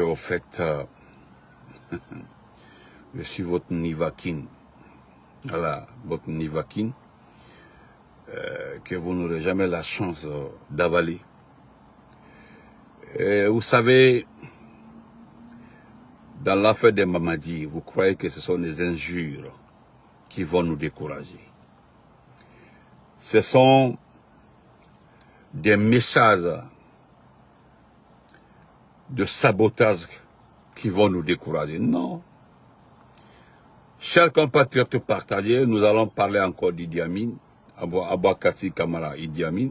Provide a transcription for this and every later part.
Au fait, je suis votre Nivakin. Voilà, votre Nivakin, que vous n'aurez jamais la chance d'avaler. Vous savez, dans l'affaire des Mamadi, vous croyez que ce sont des injures qui vont nous décourager. Ce sont des messages de sabotage qui vont nous décourager. Non. Chers compatriotes partagés, nous allons parler encore d'Idi Amin, Aboukassi Kamara Idi Amin,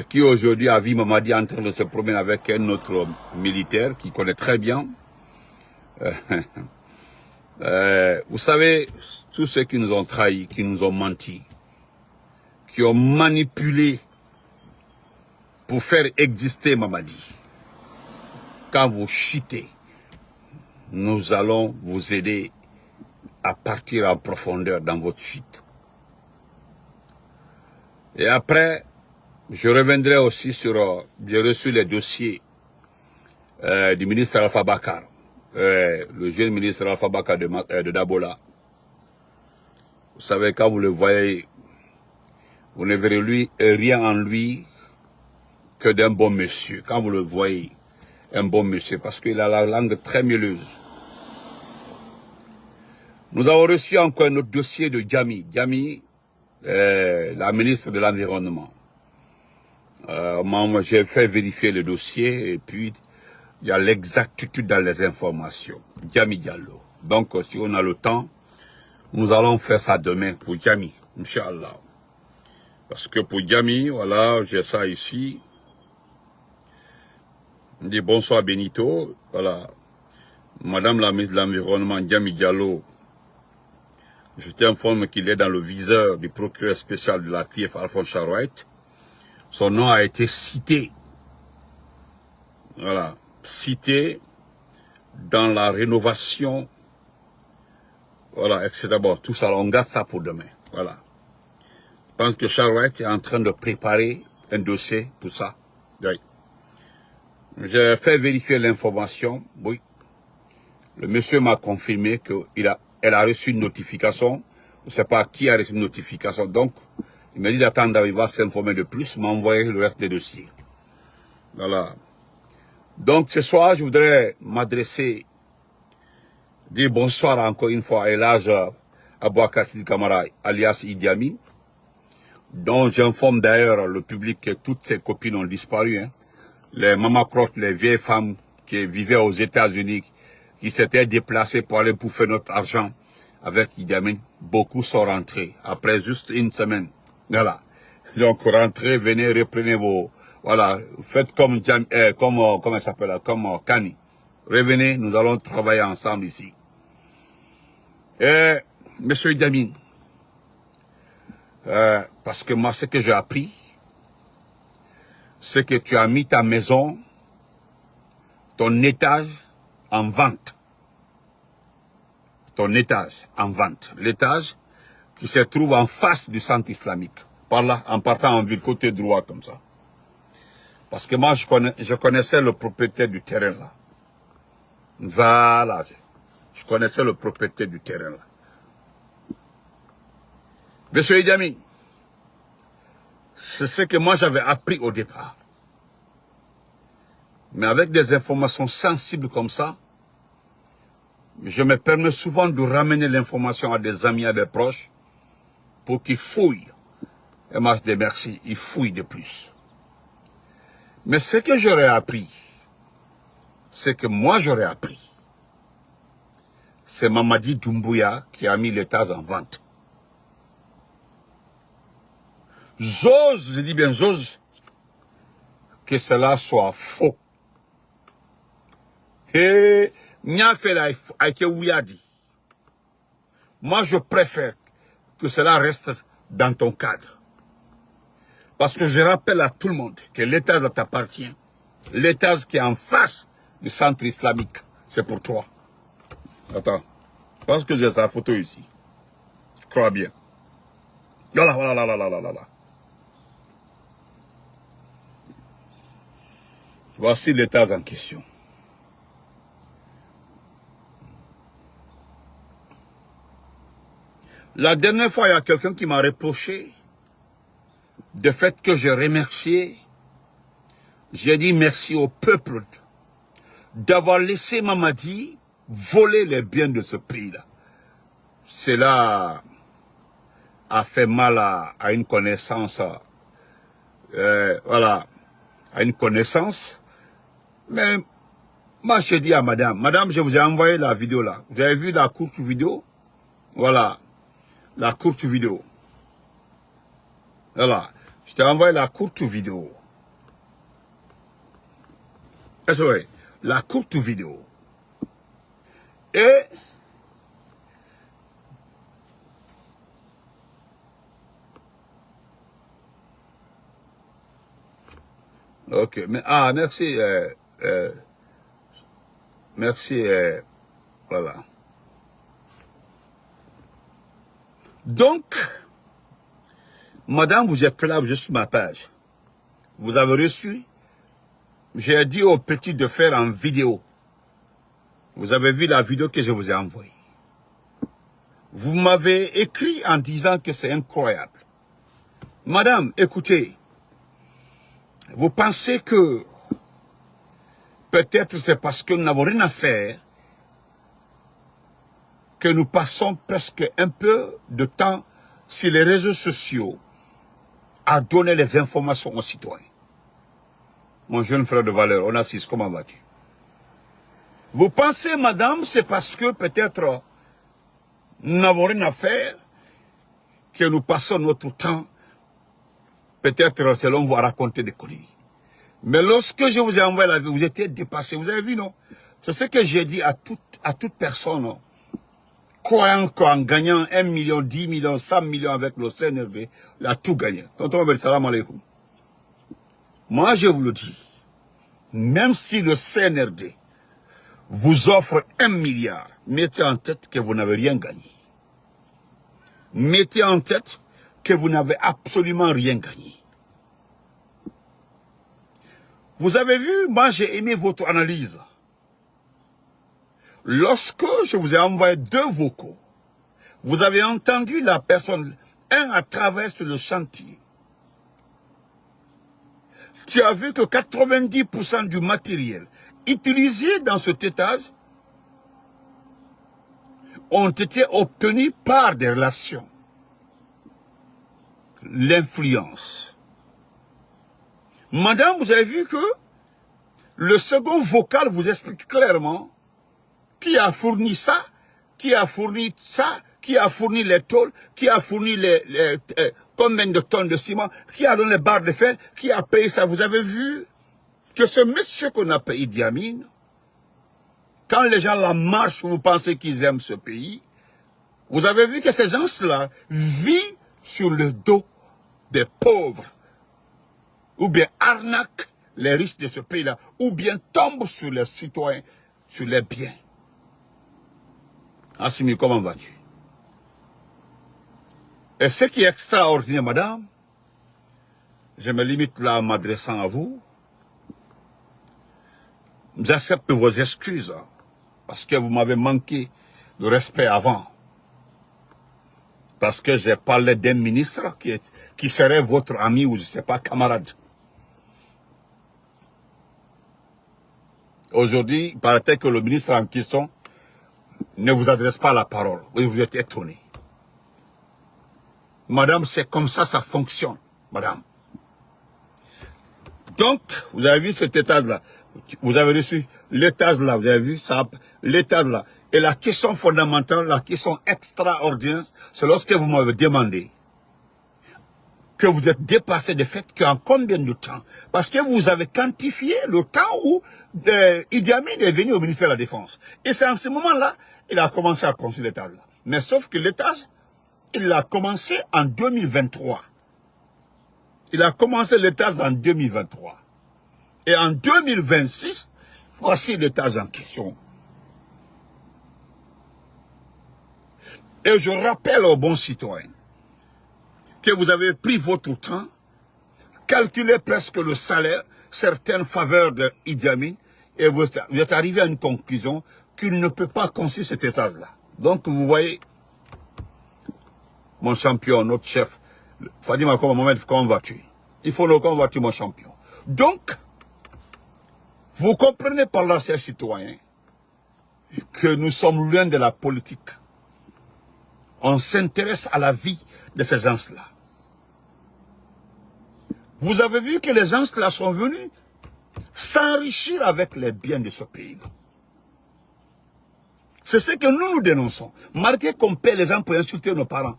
qui aujourd'hui a vu Mamadi en train de se promener avec un autre militaire qui connaît très bien. Vous savez, tous ceux qui nous ont trahis, qui nous ont menti, qui ont manipulé pour faire exister Mamadi, quand vous chutez, nous allons vous aider à partir en profondeur dans votre chute. Et après, je reviendrai aussi sur, j'ai reçu les dossiers du ministre Alpha Bakar, le jeune ministre Alpha Bakar de Dabola. Vous savez, quand vous le voyez, vous ne verrez lui, rien en lui que d'un bon monsieur. Quand vous le voyez, un bon monsieur, parce qu'il a la langue très mielleuse. Nous avons reçu encore notre dossier de Djami. Djami, la ministre de l'Environnement. Moi, j'ai fait vérifier le dossier et puis il y a l'exactitude dans les informations. Djami Diallo. Donc, si on a le temps, nous allons faire ça demain pour Djami, Inch'Allah. Parce que pour Djami, voilà, j'ai ça ici. On dit bonsoir Benito. Voilà. Madame la ministre de l'Environnement, Djami Diallo, je t'informe qu'il est dans le viseur du procureur spécial de la CRIEF, Alphonse Charouette. Son nom a été cité. Voilà. Cité dans la rénovation. Voilà, etc. Bon, tout ça, on garde ça pour demain. Voilà. Je pense que Charouette est en train de préparer un dossier pour ça. Oui. J'ai fait vérifier l'information. Oui. Le monsieur m'a confirmé qu'elle a reçu une notification. Je ne sais pas qui a reçu une notification. Donc, il m'a dit d'attendre, il va s'informer de plus, m'envoyer le reste des dossiers. Voilà. Donc, ce soir, je voudrais m'adresser, dire bonsoir encore une fois à Elhadj Aboukassi Kamara, alias Idi Amin, dont j'informe d'ailleurs le public que toutes ses copines ont disparu. Hein. Les mamas crottes, les vieilles femmes qui vivaient aux États-Unis, qui s'étaient déplacées pour aller bouffer notre argent avec Idi Amin, beaucoup sont rentrés après juste une semaine. Voilà. Donc rentrez, venez, reprenez vos... Voilà, faites comme comment elle s'appelle, comme Kani. Revenez, nous allons travailler ensemble ici. Et monsieur Idi Amin, parce que moi ce que j'ai appris, c'est que tu as mis ta maison, ton étage en vente. Ton étage en vente. L'étage qui se trouve en face du centre islamique. Par là, en partant en ville, côté droit comme ça. Parce que moi, je connaissais le propriétaire du terrain là. Voilà. Je connaissais le propriétaire du terrain là. Monsieur Idi Amin, c'est ce que moi j'avais appris au départ. Mais avec des informations sensibles comme ça, je me permets souvent de ramener l'information à des amis, à des proches, pour qu'ils fouillent. Et moi je dis merci, ils fouillent de plus. Mais ce que j'aurais appris, c'est que moi j'aurais appris, c'est Mamadi Doumbouya qui a mis l'étage en vente. J'ose, je dis bien j'ose, que cela soit faux. Et moi je préfère que cela reste dans ton cadre. Parce que je rappelle à tout le monde que l'étage t'appartient. L'étage qui est en face du centre islamique, c'est pour toi. Attends, je pense que j'ai sa photo ici. Je crois bien. Voilà, voilà, là, là. Voici l'étage en question. La dernière fois, il y a quelqu'un qui m'a reproché du fait que j'ai remercié. J'ai dit merci au peuple d'avoir laissé Mamadi voler les biens de ce pays-là. Cela a fait mal à une connaissance, voilà, à une connaissance. Mais moi, je dis à madame, madame, je vous ai envoyé la vidéo là. Vous avez vu la courte vidéo? Voilà, la courte vidéo. Voilà, je t'ai envoyé la courte vidéo. Est-ce vrai? La courte vidéo. Et ok, mais merci, merci, voilà. Donc, madame, vous êtes là juste sur ma page. Vous avez reçu. J'ai dit au petit de faire en vidéo. Vous avez vu la vidéo que je vous ai envoyée. Vous m'avez écrit en disant que c'est incroyable. Madame, écoutez. Vous pensez que peut-être c'est parce que nous n'avons rien à faire que nous passons presque un peu de temps sur les réseaux sociaux à donner les informations aux citoyens. Mon jeune frère de valeur, on assiste, comment vas-tu? Vous pensez, madame, c'est parce que peut-être nous n'avons rien à faire que nous passons notre temps, peut-être selon vous, à raconter des conneries. Mais lorsque je vous ai envoyé la vie, vous étiez dépassé. Vous avez vu, non? C'est ce que j'ai dit à toute personne, non? Croyant qu'en gagnant 1 million, 10 millions, 100 millions avec le CNRD, il a tout gagné. Tonton, salam alaikum. Moi, je vous le dis, même si le CNRD vous offre 1 milliard, mettez en tête que vous n'avez rien gagné. Mettez en tête que vous n'avez absolument rien gagné. Vous avez vu, moi j'ai aimé votre analyse. Lorsque je vous ai envoyé 2 vocaux, vous avez entendu la personne, un à travers sur le chantier. Tu as vu que 90% du matériel utilisé dans cet étage ont été obtenus par des relations. L'influence. Madame, vous avez vu que le second vocal vous explique clairement qui a fourni ça, qui a fourni ça, qui a fourni les tôles, qui a fourni combien de tonnes de ciment, qui a donné les barres de fer, qui a payé ça. Vous avez vu que ce monsieur qu'on a payé Idi Amin, quand les gens la marchent, vous pensez qu'ils aiment ce pays, vous avez vu que ces gens-là vivent sur le dos des pauvres, ou bien arnaquent les riches de ce pays-là, ou bien tombent sur les citoyens, sur les biens. Assimi, comment vas-tu? Et ce qui est extraordinaire, madame, je me limite là en m'adressant à vous, j'accepte vos excuses, parce que vous m'avez manqué de respect avant. Parce que j'ai parlé d'un ministre qui serait votre ami ou je ne sais pas, camarade. Aujourd'hui, il paraît que le ministre en question ne vous adresse pas la parole. Oui, vous êtes étonné. Madame, c'est comme ça fonctionne, madame. Donc, vous avez vu cet étage-là. Vous avez reçu l'étage-là, vous avez vu ça, l'étage-là. Et la question fondamentale, la question extraordinaire, c'est lorsque vous m'avez demandé que vous êtes dépassé du fait qu'en combien de temps? Parce que vous avez quantifié le temps où Idi Amin est venu au ministère de la Défense. Et c'est en ce moment-là, il a commencé à construire l'étage-là. Mais sauf que l'étage, il a commencé en 2023. Il a commencé l'étage en 2023. Et en 2026, voici l'étage en question. Et je rappelle aux bons citoyens que vous avez pris votre temps, calculé presque le salaire, certaines faveurs de Idi Amin, et vous êtes arrivé à une conclusion qu'il ne peut pas construire cet étage-là. Donc vous voyez, mon champion, notre chef. Fadima Mohamed, comment vas-tu? Il faut le comment vas-tu, mon champion? Donc, vous comprenez par là, chers citoyens, que nous sommes loin de la politique. On s'intéresse à la vie de ces gens-là. Vous avez vu que les gens-là sont venus s'enrichir avec les biens de ce pays-là. C'est ce que nous dénonçons. Marquez qu'on paie les gens pour insulter nos parents.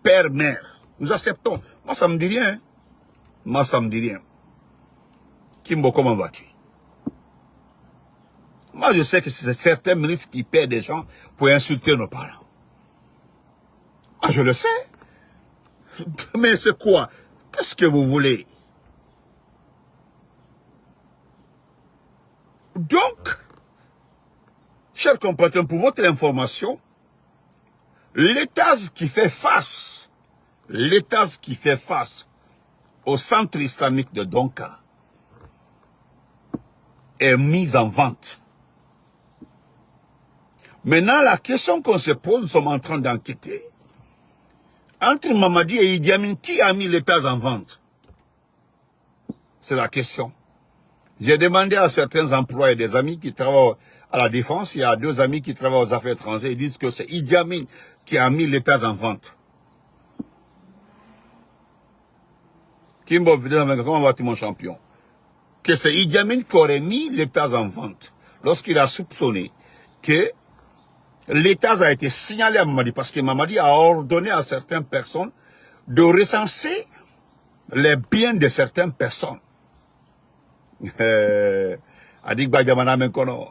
Père, mère. Nous acceptons. Moi, ça me dit rien. Hein. Moi, ça me dit rien. Kimbo, comment vas-tu? Moi, je sais que c'est certains ministres qui paient des gens pour insulter nos parents. Ah, je le sais. Mais c'est quoi? Qu'est-ce que vous voulez? Donc, chers compatriotes, pour votre information, l'État qui fait face au centre islamique de Donka est mis en vente. Maintenant, la question qu'on se pose, nous sommes en train d'enquêter. Entre Mamadi et Idi Amin, qui a mis l'État en vente? C'est la question. J'ai demandé à certains employés, des amis qui travaillent à la défense, il y a 2 amis qui travaillent aux affaires étrangères, ils disent que c'est Idi Amin qui a mis l'État en vente. Kimbo, comment vas-tu mon champion? Que c'est Idi Amin qui aurait mis l'État en vente lorsqu'il a soupçonné que l'État a été signalé à Mamadi parce que Mamadi a ordonné à certaines personnes de recenser les biens de certaines personnes. Adik Badiamana Menkono,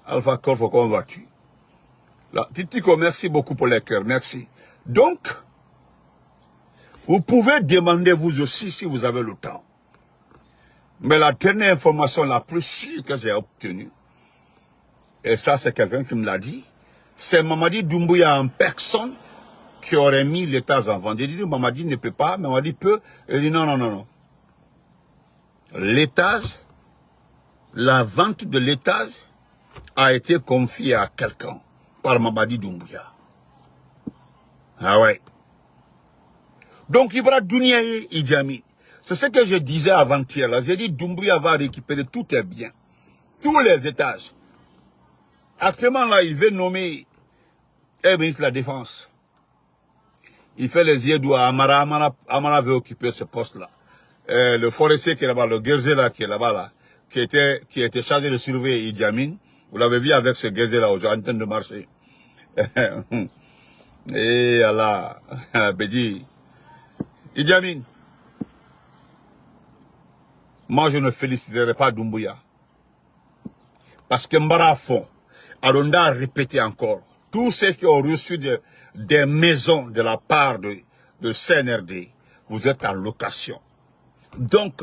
Alpha Korfo, comment vas-tu? Titiko, merci beaucoup pour les cœurs, merci. Donc, vous pouvez demander vous aussi si vous avez le temps. Mais la dernière information la plus sûre que j'ai obtenue, et ça c'est quelqu'un qui me l'a dit, c'est Mamadi Doumbouya en personne qui aurait mis l'État en vente. J'ai dit, Mamadi ne peut pas, Mamadi peut. Il dit, non, non, non, non. L'étage, la vente de l'étage a été confiée à quelqu'un par Mamadi Doumbouya. Ah ouais. Donc, Ibra Douniaye Idi Amin. C'est ce que je disais avant-hier. J'ai dit, Doumbouya va récupérer tous tes biens. Tous les étages. Actuellement, là, il veut nommer un ministre de la Défense. Il fait les yeux d'où Amara veut occuper ce poste-là. Le forestier qui est là-bas, le guerrier là, qui est là-bas, là, qui était chargé de surveiller Idi Amin. Vous l'avez vu avec ce guerrier là aujourd'hui en train de marcher. Et Allah, Bédi. Idi Amin. Moi, je ne féliciterai pas Doumbouya. Parce que Mbara fond, Alonda a répété encore, tous ceux qui ont reçu des maisons de la part de CNRD, vous êtes en location. Donc,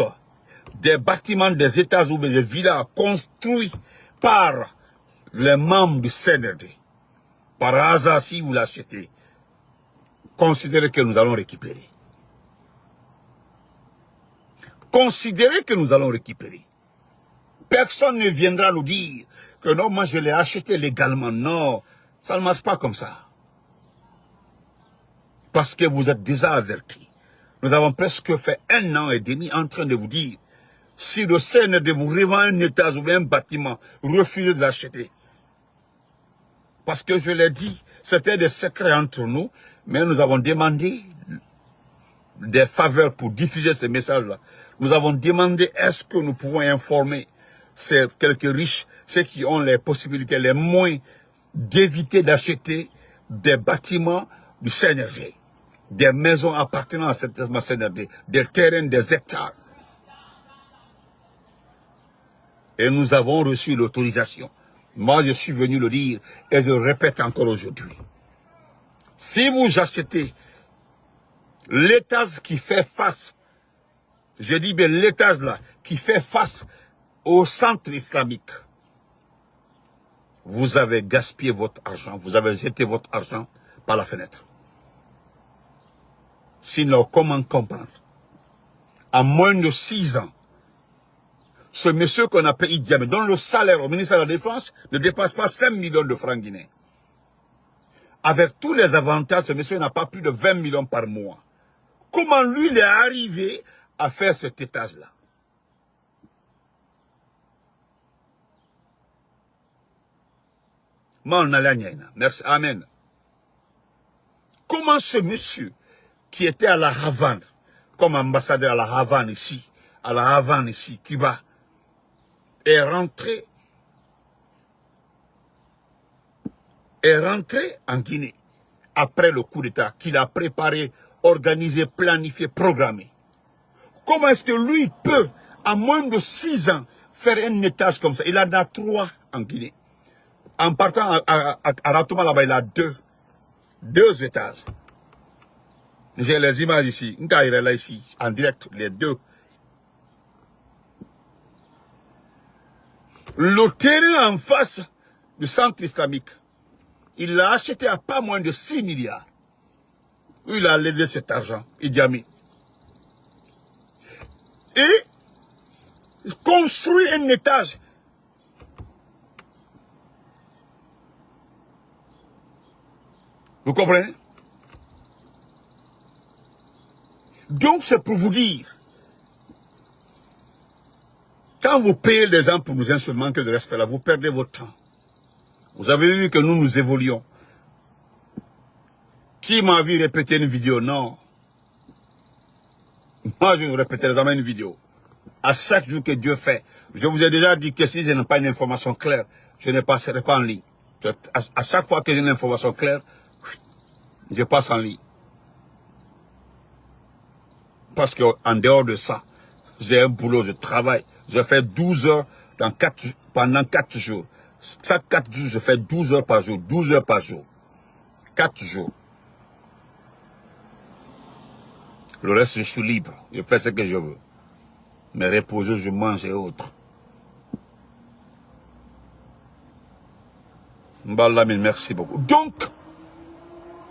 des bâtiments des États ou des villas construits par les membres du CNRD, par hasard, si vous l'achetez, considérez que nous allons récupérer. Considérez que nous allons récupérer. Personne ne viendra nous dire que non, moi je l'ai acheté légalement. Non, ça ne marche pas comme ça. Parce que vous êtes déjà avertis. Nous avons presque fait 1 an et demi en train de vous dire, si le CNRD vous revend un étage ou un bâtiment, refusez de l'acheter. Parce que je l'ai dit, c'était des secrets entre nous, mais nous avons demandé des faveurs pour diffuser ces messages-là. Nous avons demandé, est-ce que nous pouvons informer ces quelques riches, ceux qui ont les possibilités, les moyens d'éviter d'acheter des bâtiments du CNRD, des maisons appartenant à cette CNRD, des terrains, des hectares. Et nous avons reçu l'autorisation. Moi, je suis venu le dire et je le répète encore aujourd'hui. Si vous achetez l'étage qui fait face, je dis bien l'étage là, qui fait face au centre islamique, vous avez gaspillé votre argent, vous avez jeté votre argent par la fenêtre. Sinon, comment comprendre? En moins de 6 ans, ce monsieur qu'on appelle Idi Amin, dont le salaire au ministère de la Défense ne dépasse pas 5 millions de francs guinéens. avec tous les avantages, ce monsieur n'a pas plus de 20 millions par mois. Comment lui, il est arrivé à faire cet étage-là? Merci, amen. Comment ce monsieur qui était à la Havane, comme ambassadeur à la Havane ici, Cuba, est rentré en Guinée après le coup d'État qu'il a préparé, organisé, planifié, programmé. Comment est-ce que lui peut, à moins de 6 ans, faire un étage comme ça? Il en a 3 en Guinée. En partant à Ratouma, là-bas, il a 2 étages. J'ai les images ici. Là ici, en direct, les 2. Le terrain en face du centre islamique, il l'a acheté à pas moins de 6 milliards. Il a levé cet argent, Idi Amin. Et construit un étage. Vous comprenez? Donc c'est pour vous dire, quand vous payez les gens pour nous insulter, manquer de respect là, vous perdez votre temps. Vous avez vu que nous évoluons. Qui m'a vu répéter une vidéo? Non. Moi, je vais vous répéter jamais une vidéo. À chaque jour que Dieu fait. Je vous ai déjà dit que si je n'ai pas une information claire, je ne passerai pas en ligne. À chaque fois que j'ai une information claire, je passe en ligne. Parce qu'en dehors de ça, j'ai un boulot, je travaille. Je fais 12 heures pendant 4 jours. Chaque 4 jours, je fais 12 heures par jour. 12 heures par jour. 4 jours. Le reste, je suis libre. Je fais ce que je veux. Mais reposer, je mange et autres. Mbalamine, merci beaucoup. Donc,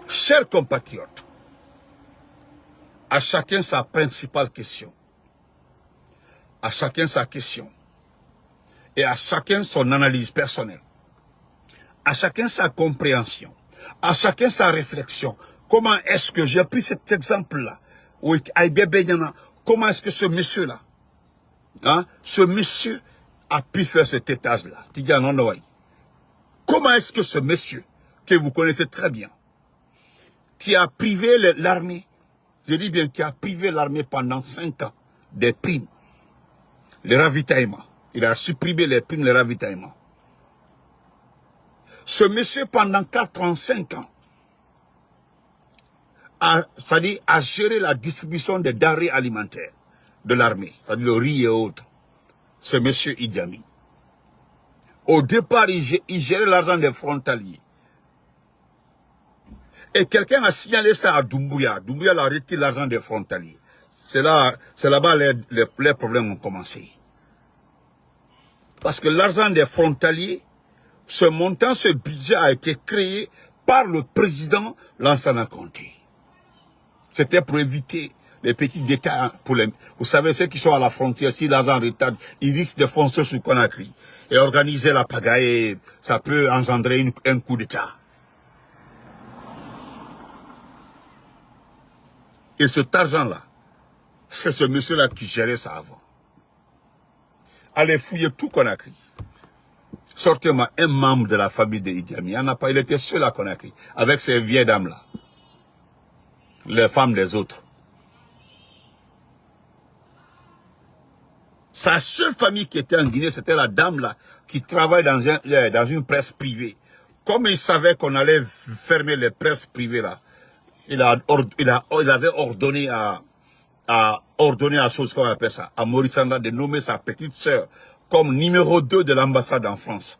chers compatriotes, à chacun sa principale question. À chacun sa question. Et à chacun son analyse personnelle. À chacun sa compréhension. À chacun sa réflexion. Comment est-ce que j'ai pris cet exemple-là? Comment est-ce que ce monsieur-là, ce monsieur a pu faire cet étage-là? Comment est-ce que ce monsieur, que vous connaissez très bien, qui a privé l'armée, je dis bien qui a privé l'armée pendant 5 ans des primes, les ravitaillements. Il a supprimé les primes, les ravitaillements. Ce monsieur, pendant 4 ans, 5 ans, c'est-à-dire a géré la distribution des denrées alimentaires de l'armée, c'est-à-dire le riz et autres. Ce monsieur Idi Amin. Au départ, il gérait l'argent des frontaliers. Et quelqu'un a signalé ça à Doumbouya. Doumbouya a retiré l'argent des frontaliers. C'est là-bas les problèmes ont commencé. Parce que l'argent des frontaliers, ce montant, ce budget a été créé par le président Lansana Conté. C'était pour éviter les petits détails. Vous savez, ceux qui sont à la frontière, si l'argent retarde, ils risquent de foncer sur Conakry. Et organiser la pagaille, ça peut engendrer un coup d'État. Et cet argent-là, c'est ce monsieur-là qui gérait ça avant. Allez fouiller tout Conakry. Sortez-moi un membre de la famille de Idi Amin. Il n'y en a pas, il était seul à Conakry, avec ces vieilles dames-là. Les femmes des autres. Sa seule famille qui était en Guinée, c'était la dame-là, qui travaille dans une presse privée. Comme il savait qu'on allait fermer les presses privées là, il avait ordonné à chose qu'on appelle ça, à Maurice Sanda de nommer sa petite sœur comme numéro 2 de l'ambassade en France.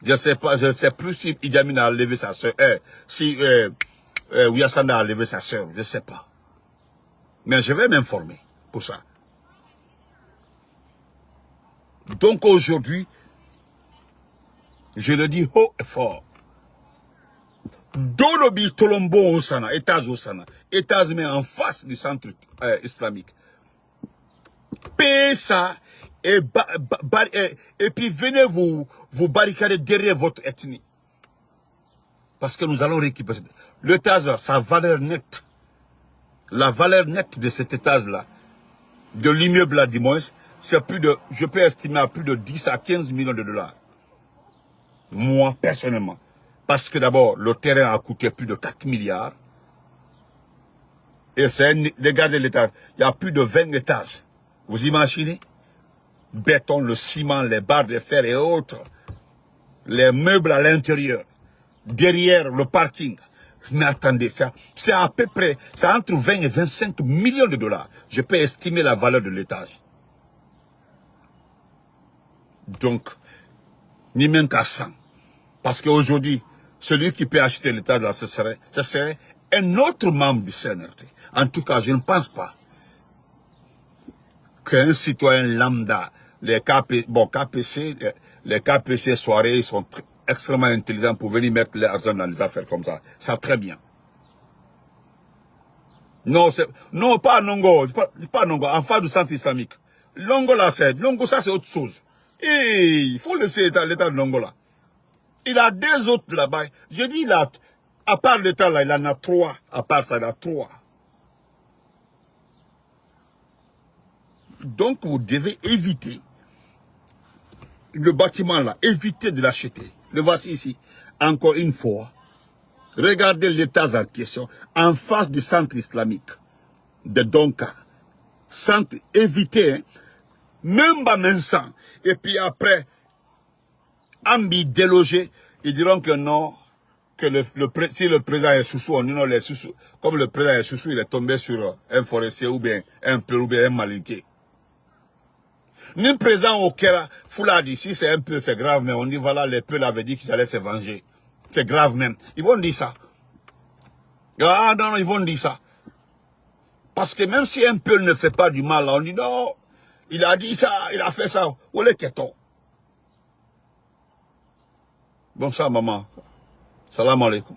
Je ne sais plus si Idi Amin a levé sa sœur, si Ouyassanda a levé sa sœur, je ne sais pas. Mais je vais m'informer pour ça. Donc aujourd'hui, je le dis haut et fort. Dolobi Tolombo Osana, étage Osana, étage mais en face du centre islamique. Payez ça et puis venez vous barricader derrière votre ethnie. Parce que nous allons récupérer. L'étage, sa valeur nette, la valeur nette de cet étage-là, de l'immeuble-là, du moins, c'est plus de, je peux estimer à plus de 10 à 15 millions de dollars. Moi, personnellement. Parce que d'abord, le terrain a coûté plus de 4 milliards. Et c'est regardez l'étage. Il y a plus de 20 étages. Vous imaginez? Béton, le ciment, les barres de fer et autres. Les meubles à l'intérieur. Derrière le parking. Mais attendez, c'est à peu près, c'est entre 20 et 25 millions de dollars. Je peux estimer la valeur de l'étage. Donc, ni même qu'à 100. Parce qu'aujourd'hui, celui qui peut acheter l'étage là, ce serait un autre membre du CNRD. En tout cas, je ne pense pas qu'un citoyen lambda, les KPC, les KPC soirées, ils sont extrêmement intelligents pour venir mettre l'argent dans les affaires comme ça. Ça très bien. Non, non, pas Nongo, pas Nongo, en face du centre islamique. Nongo là, Nongo ça c'est autre chose. Et il faut laisser l'état de Nongo là. Il a deux autres là-bas. Je dis là, à part l'état là, il en a 3. À part ça, il a 3. Donc vous devez éviter le bâtiment là, éviter de l'acheter. Le voici ici. Encore une fois, regardez l'étage en question, en face du centre islamique de Donka. Centre, évitez, hein, même pas même sang. Et puis après, Ambi délogé, ils diront que non, que si le président est sous-sous, on dit non, les sous-sous. Comme le président est sous-sous, il est tombé sur un forestier ou bien un peu ou bien un malinqué. Ni présent au Kera, Foulard ici, c'est un peu, c'est grave, mais on dit voilà, les peuples avaient dit qu'ils allaient se venger. C'est grave même. Ils vont dire ça. Ah non, non, ils vont dire ça. Parce que même si un peuple ne fait pas du mal, on dit non, il a dit ça, il a fait ça. Où est Keton? Bonsoir maman. Salam alaikum.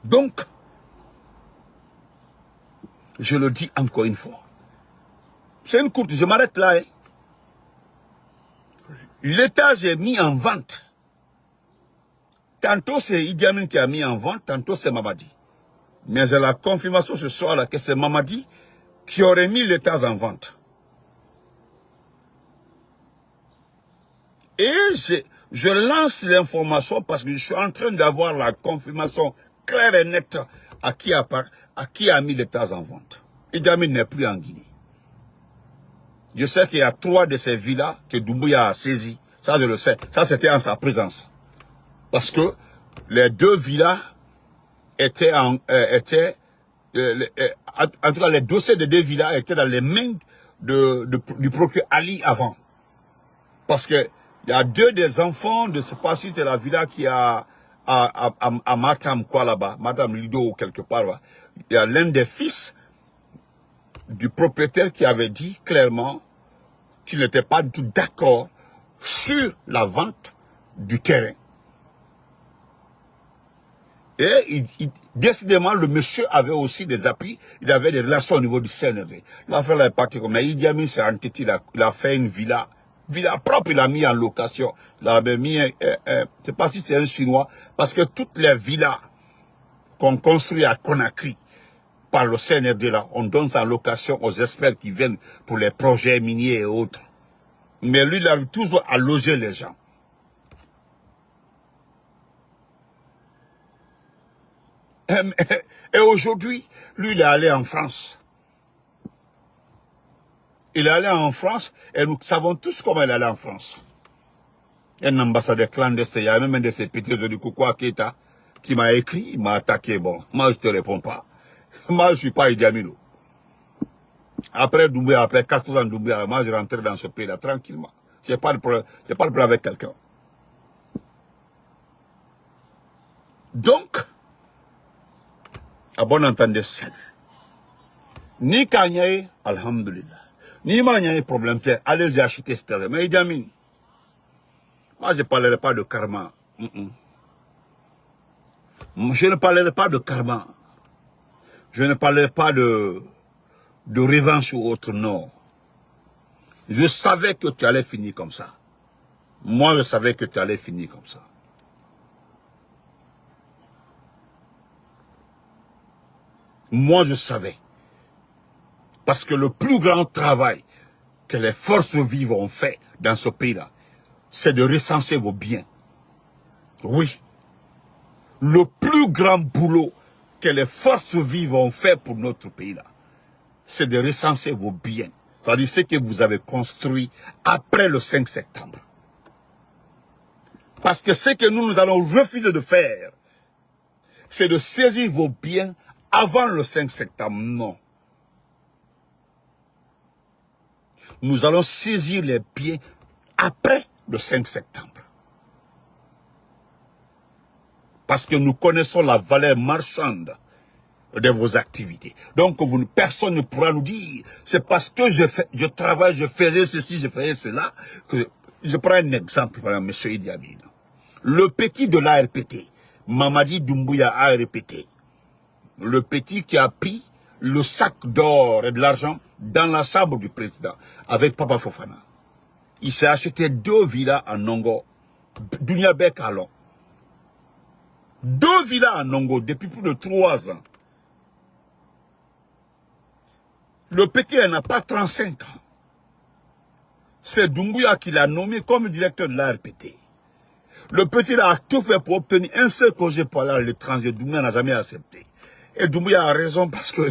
Donc, je le dis encore une fois. C'est une courte, je m'arrête là. Hein. L'étage est mis en vente. Tantôt c'est Idi Amin qui a mis en vente, tantôt c'est Mamadi. Mais j'ai la confirmation ce soir-là que c'est Mamadi qui aurait mis l'étage en vente. Et je lance l'information parce que je suis en train d'avoir la confirmation claire et nette à qui a mis l'étage en vente. Idi Amin n'est plus en Guinée. Je sais qu'il y a 3 de ces villas que Doumbouya a saisies. Ça, je le sais. Ça, c'était en sa présence. Parce que les 2 villas étaient en tout cas, les dossiers des 2 villas étaient dans les mains du procureur Ali avant. Parce que il y a 2 des enfants de ce pas si c'est la villa qui a à Matam, quoi là-bas, Matam Lido ou quelque part là. Il y a l'un des fils du propriétaire qui avait dit clairement qu'il n'était pas du tout d'accord sur la vente du terrain. Et décidément, le monsieur avait aussi des appuis, il avait des relations au niveau du CNRD. L'affaire là est partie comme ça. Idi Amin s'est entêté, il a fait une villa propre, il a mis en location. Il avait mis, je ne sais pas si c'est un Chinois, parce que toutes les villas qu'on construit à Conakry, par le CNRD là, on donne sa location aux experts qui viennent pour les projets miniers et autres. Mais lui, il arrive toujours à loger les gens. Et aujourd'hui, lui, il est allé en France. Il est allé en France et nous savons tous comment il est allé en France. Un ambassadeur clandestin, il y a même un de ces petits de Koukoua Keita qui m'a écrit, il m'a attaqué. Bon, moi, je ne te réponds pas. Moi, je ne suis pas Idi Amin. Après Doumbouya, après 4 ans de Doumbouya, moi, je rentrais dans ce pays-là tranquillement. Je n'ai pas de problème avec quelqu'un. Donc, à bon entendeur, ni Kanyaye, alhamdulillah. Ni Manyaye, problème, allez-y acheter ce terrain. Mais Idi Amin, moi, je ne parlerai pas de karma. Je ne parlerai pas de karma. Je ne parlerai pas de revanche ou autre, non. Je savais que tu allais finir comme ça. Moi, je savais que tu allais finir comme ça. Moi, je savais. Parce que le plus grand travail que les forces vives ont fait dans ce pays-là, c'est de recenser vos biens. Oui. Le plus grand boulot que les forces vives ont fait pour notre pays-là, c'est de recenser vos biens. C'est-à-dire ce que vous avez construit après le 5 septembre. Parce que ce que nous allons refuser de faire, c'est de saisir vos biens avant le 5 septembre. Non. Nous allons saisir les biens après le 5 septembre. Parce que nous connaissons la valeur marchande de vos activités. Donc, personne ne pourra nous dire, c'est parce que je travaille, je faisais ceci, je faisais cela, que je prends un exemple, par exemple, M. Idi Amin. Le petit de l'ARPT, Mamadi Doumbouya ARPT, le petit qui a pris le sac d'or et de l'argent dans la chambre du président, avec Papa Fofana. Il s'est acheté 2 villas à Nongo, Dunia Bek à Long. 2 villas à Nongo depuis plus de 3 ans. Le petit n'a pas 35 ans. C'est Doumbouya qui l'a nommé comme directeur de l'ARPT. Le petit a tout fait pour obtenir un seul congé pour aller à l'étranger. Doumbouya n'a jamais accepté. Et Doumbouya a raison parce que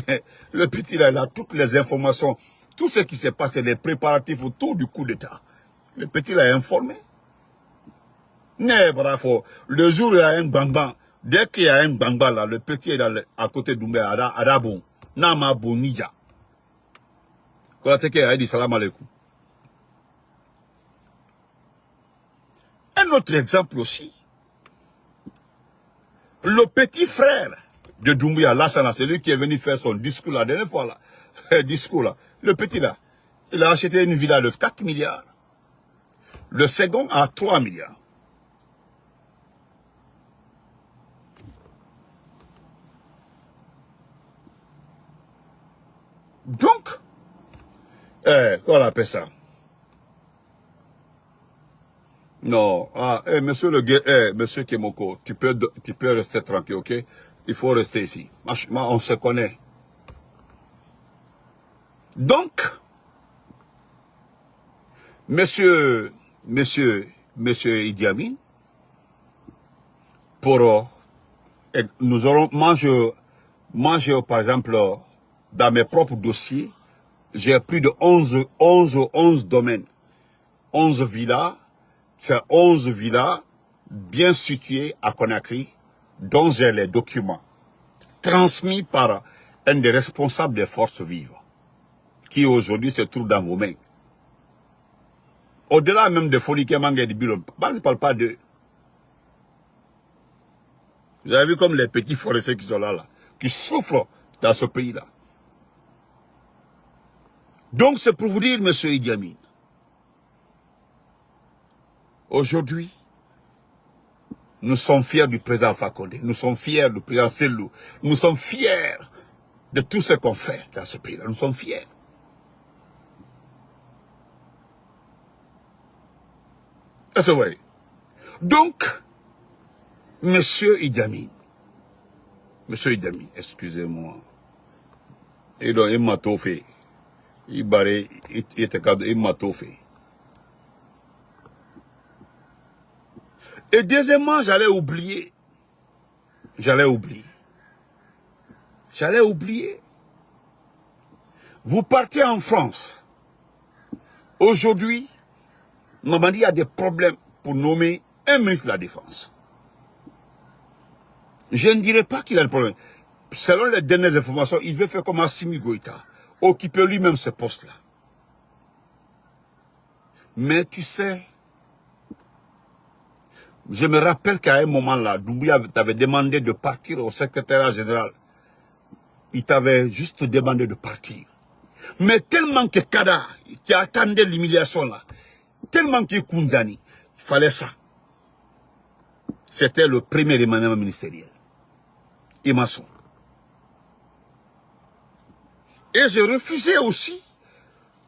le petit il a toutes les informations, tout ce qui s'est passé, les préparatifs autour du coup d'État. Le petit l'a informé. Mais bravo, le jour où il y a un bang-bang, dès qu'il y a un bang-bang là, le petit est à côté de Doumbouya, à Dabon, Nama Bonija. Quand il a dit salam alaikum. Un autre exemple aussi. Le petit frère de Doumbouya, Lassana, c'est lui qui est venu faire son discours la dernière fois là. Discours là. Le petit là, il a acheté une villa de 4 milliards. Le second à 3 milliards. Donc, qu'on appelle ça. Non, monsieur monsieur Kemoko, tu peux rester tranquille, ok? Il faut rester ici. On se connaît. Donc, monsieur Idi Amin, nous aurons mangé, par exemple, dans mes propres dossiers, j'ai plus de 11 domaines, 11 villas. C'est 11 villas bien situées à Conakry, dont j'ai les documents transmis par un des responsables des forces vives, qui aujourd'hui se trouve dans vos mains. Au-delà même de Fonike Manga et de Bilon, je ne parle pas d'eux. Vous avez vu comme les petits forestiers qui sont là, qui souffrent dans ce pays-là. Donc c'est pour vous dire, monsieur Idi Amin, aujourd'hui, nous sommes fiers du président Alpha Condé, nous sommes fiers du président Sellou, nous sommes fiers de tout ce qu'on fait dans ce pays-là, nous sommes fiers. Est-ce que vous voyez? Donc, monsieur Idi Amin, excusez-moi, il m'a tout fait, il m'a tout fait. Et deuxièmement, j'allais oublier. Vous partez en France. Aujourd'hui, Mamadi a des problèmes pour nommer un ministre de la Défense. Je ne dirais pas qu'il a des problèmes. Selon les dernières informations, il veut faire comme Assimi Goïta, occuper lui-même ce poste-là. Mais tu sais, je me rappelle qu'à un moment là, Doumbouya t'avait demandé de partir au secrétariat général. Il t'avait juste demandé de partir. Mais tellement que Kada, qui attendait l'humiliation là, tellement qu'il condamné, il fallait ça. C'était le premier remaniement ministériel. Emasson. Et j'ai refusé aussi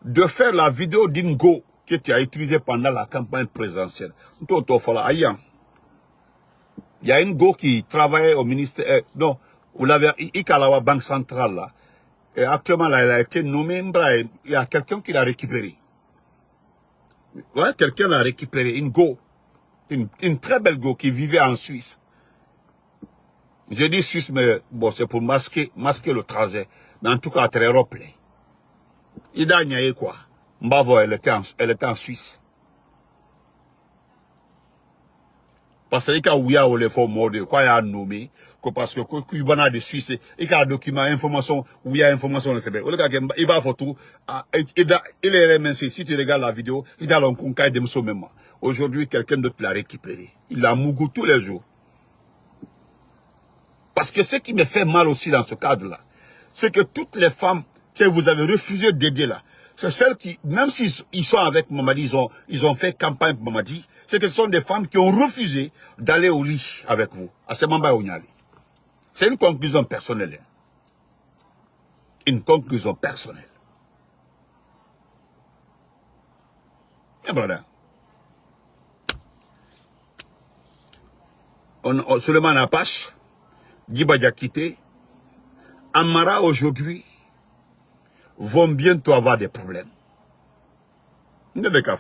de faire la vidéo d'Ingo que tu as utilisée pendant la campagne présidentielle. Il y a une go qui travaillait au ministère, non, Vous l'avez, Ikalawa Banque Centrale, là. Et actuellement, là, elle a été nommée, il y a quelqu'un qui l'a récupéré. Ouais, quelqu'un l'a récupéré, une go. Une très belle go qui vivait en Suisse. Je dis Suisse, mais bon, c'est pour masquer le trajet. Mais en tout cas, très rappelé. Ida Nyaye quoi. Mbavo, elle était en Suisse. Parce que quand il y a les formes de quoi il y a nommé, parce que il y a de Suisse, il y a un document, information, où il y a information, il va photo, il est remercié. Si tu regardes la vidéo, il a l'encontre de ce même. Aujourd'hui, quelqu'un d'autre l'a récupéré. Il l'a mougou tous les jours. Parce que ce qui me fait mal aussi dans ce cadre-là, c'est que toutes les femmes que vous avez refusé d'aider là, c'est celles qui, même s'ils sont avec Mamadi, ils ont fait campagne pour Mamadi, c'est que ce sont des femmes qui ont refusé d'aller au lit avec vous. À ce moment-là, c'est une conclusion personnelle. Une conclusion personnelle. Et voilà. Suleiman Apache, Djiba Diakité, Amara aujourd'hui vont bientôt avoir des problèmes.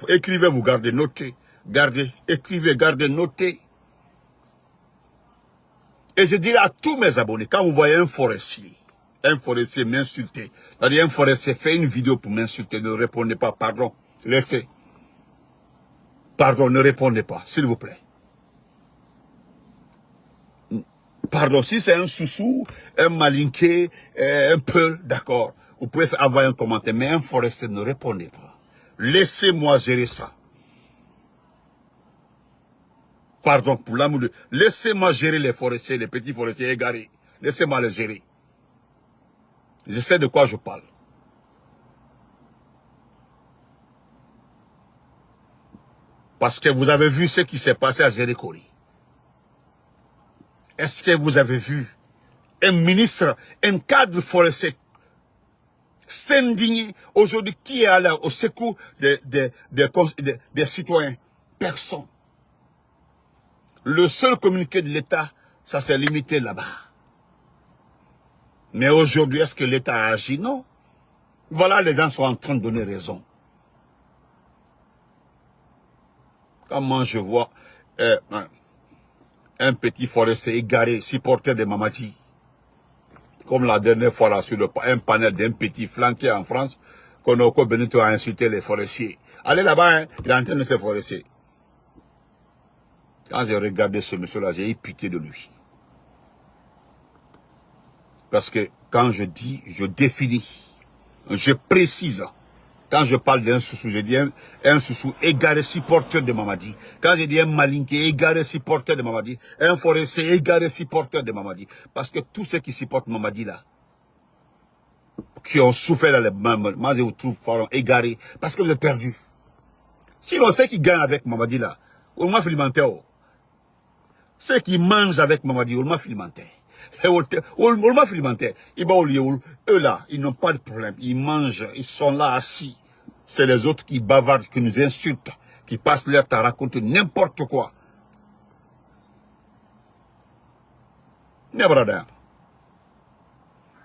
Écrivez, vous gardez, notez. Gardez, écrivez, gardez, notez. Et je dirais à tous mes abonnés, quand vous voyez un forestier m'insulter, c'est-à-dire un forestier fait une vidéo pour m'insulter, ne répondez pas, pardon, laissez. Pardon, ne répondez pas, s'il vous plaît. Pardon, si c'est un soussou, un malinqué, un peu, d'accord, vous pouvez avoir un commentaire, mais un forestier, ne répondez pas. Laissez-moi gérer ça. Pardon pour l'amour de... Laissez-moi gérer les forestiers, les petits forestiers égarés. Laissez-moi les gérer. Je sais de quoi je parle. Parce que vous avez vu ce qui s'est passé à Jéricori. Est-ce que vous avez vu un ministre, un cadre forestier s'indigner aujourd'hui qui est allé au secours des citoyens? Personne. Le seul communiqué de l'État, ça s'est limité là-bas. Mais aujourd'hui, est-ce que l'État a agi? Non. Voilà, les gens sont en train de donner raison. Comment je vois un petit forestier égaré, supporter de Mamadi, comme la dernière fois là, sur un panel d'un petit flanqué en France, Konoko Benito a insulté les forestiers. Allez là-bas, hein, il est en train de se forestier. Quand j'ai regardé ce monsieur-là, j'ai eu pitié de lui. Parce que quand je dis, je définis, je précise. Quand je parle d'un soussou, je dis un soussou égaré supporter de Mamadi. Quand je dis un malinqué égaré supporter de Mamadi, un forestier égaré supporter de Mamadi. Parce que tous ceux qui supportent Mamadi là, qui ont souffert dans les mains, moi je vous trouve égarés, parce que vous êtes perdus. Sinon, ceux qui gagnent avec Mamadi là, au moins filimentaire. Ceux qui mangent avec Mamadi, au moins filimentaire. Eux là, ils n'ont pas de problème. Ils mangent, ils sont là assis. C'est les autres qui bavardent, qui nous insultent, qui passent leur temps à raconter n'importe quoi.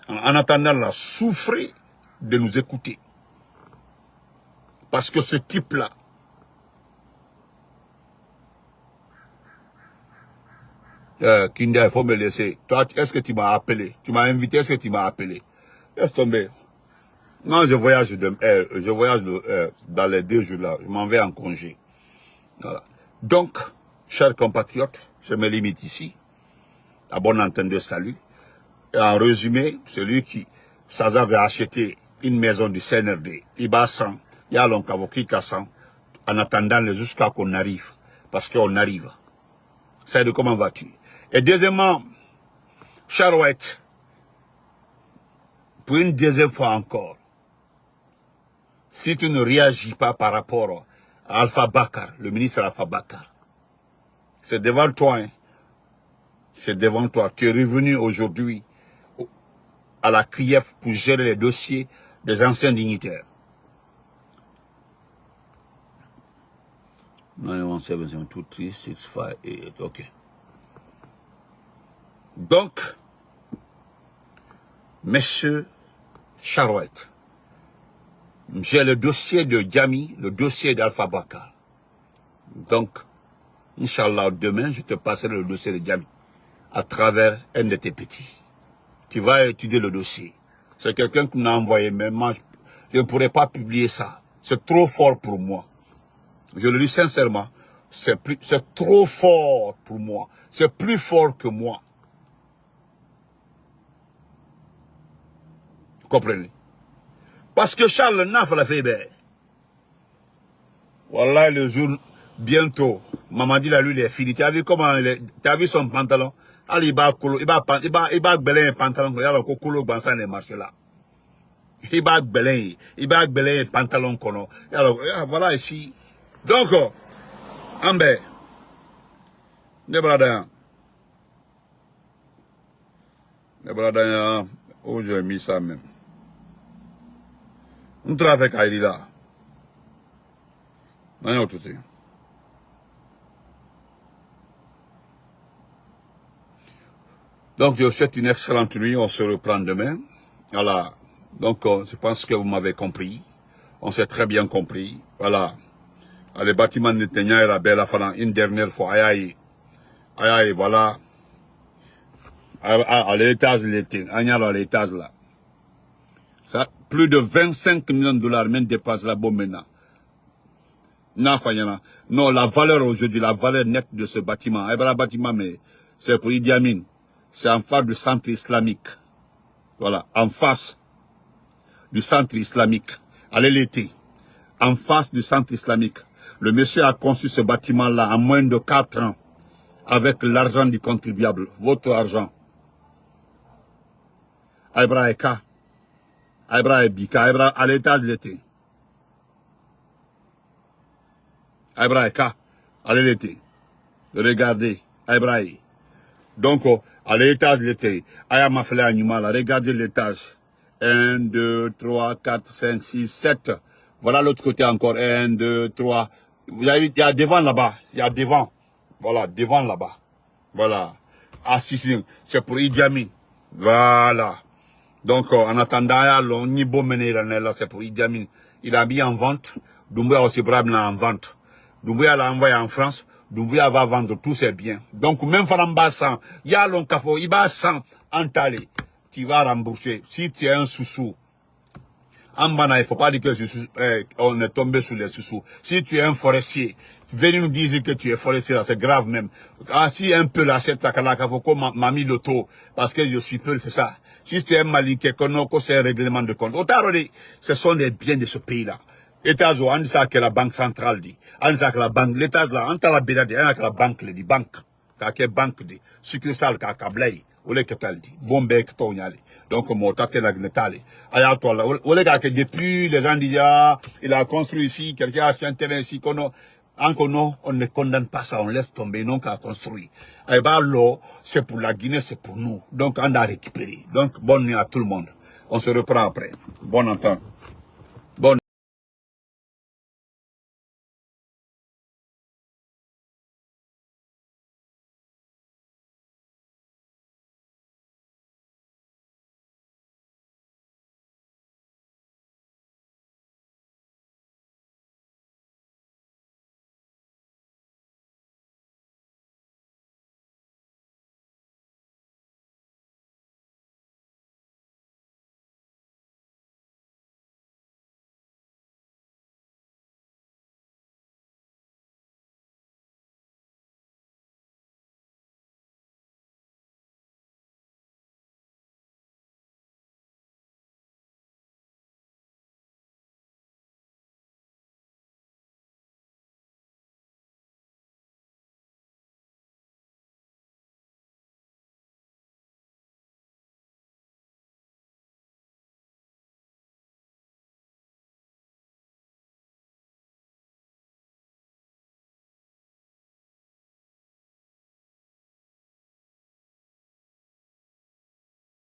En attendant là, souffrez de nous écouter. Parce que ce type-là, Kindia, il faut me laisser. Toi, est-ce que tu m'as appelé? Tu m'as invité, est-ce que tu m'as appelé? Laisse tomber. Non, je voyage, dans les 2 jours là. Je m'en vais en congé. Voilà. Donc, chers compatriotes, je me limite ici. À bon entendeur, salut. Et en résumé, celui qui s'hasarde à acheter une maison du CNRD, Ibasan, Yalon Kavoki Kassan, en attendant jusqu'à qu'on arrive. Parce qu'on arrive. C'est de comment vas-tu? Et deuxièmement, Charouette, pour une deuxième fois encore, si tu ne réagis pas par rapport à Alpha Bakar, le ministre Alpha Bakar, c'est devant toi, hein. C'est devant toi. Tu es revenu aujourd'hui à la CRIEF pour gérer les dossiers des anciens dignitaires. 917-236-588, ok. Donc, Monsieur Charouette, j'ai le dossier de Djami, le dossier d'Alpha Bakar. Donc, Inch'Allah, demain, je te passerai le dossier de Djami à travers un de tes petits. Tu vas étudier le dossier. C'est quelqu'un qui m'a envoyé, mais moi, je ne pourrais pas publier ça. C'est trop fort pour moi. Je le dis sincèrement, c'est trop fort pour moi. C'est plus fort que moi. Vous comprenez? Parce que Charles Naf l'a fait bien. Voilà, le jour, bientôt, Mamadi la lui, il est fini. Tu as vu comment tu as vu son pantalon? Allez, il va beler un pantalon, il va colo dans les marchés là. Il va beler un pantalon kono. Alors, voilà ici. Donc, Ambe, ne brada, où j'ai mis ça même. On travaille avec Aïli là. Non, tout est. Donc, je vous souhaite une excellente nuit. On se reprend demain. Voilà. Donc, je pense que vous m'avez compris. On s'est très bien compris. Voilà. Les bâtiments de Netanya et la Belle Afana, une dernière fois. Aïe, voilà. À l'étage, à l'étage là. Ça, plus de 25 millions de dollars, même dépasse là-bas maintenant. Non, la valeur aujourd'hui, la valeur nette de ce bâtiment, bâtiment, mais c'est pour Idi Amin. C'est en face du centre islamique. Voilà, en face du centre islamique. Allez l'été. En face du centre islamique. Le monsieur a conçu ce bâtiment-là en moins de 4 ans. Avec l'argent du contribuable. Votre argent. Aïbra Eka. Aïbra Ebika. Aïbra à l'étage de l'été. Aïbra Eka. Allez l'été. Regardez. Aïbra. Donc, à l'étage de l'été, Aya m'a fait animal, regardez l'étage. 1, 2, 3, 4, 5, 6, 7. Voilà l'autre côté encore. 1, 2, 3. Vous avez vu, il y a devant là-bas. Il y a devant. Voilà, devant là-bas. Voilà. Ah, si, c'est pour Idi Amin. Voilà. Donc, en attendant, Nibo Mené, c'est pour Idi Amin. Il a mis en vente. Doumbouya aussi brave en vente. Doumbouya l'a envoyé en France. Doumbouya va vendre tous ses biens. Donc, même Faramba 100, il y a l'on kafo, il va 100 entalé. Tu vas rembourser. Si tu es un sous-sous, en bana, il ne faut pas dire que on est tombé sous les sous-sous. Si tu es un forestier, venez nous dire que tu es forestier, c'est grave même. Ah, si un peu l'achète la kalakafoko m'a mis le taux, parce que je suis peu, c'est ça. Si tu es un maliké, c'est un règlement de compte. Ce sont les biens de ce pays-là. États-Unis, on dit ça que la banque centrale dit. On dit ça que la banque, l'État là, on t'a la bédade, on a que la banque dit, banque. Kake banque dit, succursale kaka blay, ou les ketal dit, bombe que ton yali. Donc, moi, t'as que la gnetale. Aya toi là, ou les gars que depuis, les gens disent, ah, il a construit ici, quelqu'un a acheté un terrain ici, encore non, on ne condamne pas ça, on laisse tomber, non qu'à construire. Eh ben, l'eau, c'est pour la Guinée, c'est pour nous. Donc, on a récupéré. Donc, bonne nuit à tout le monde. On se reprend après. Bonne entente.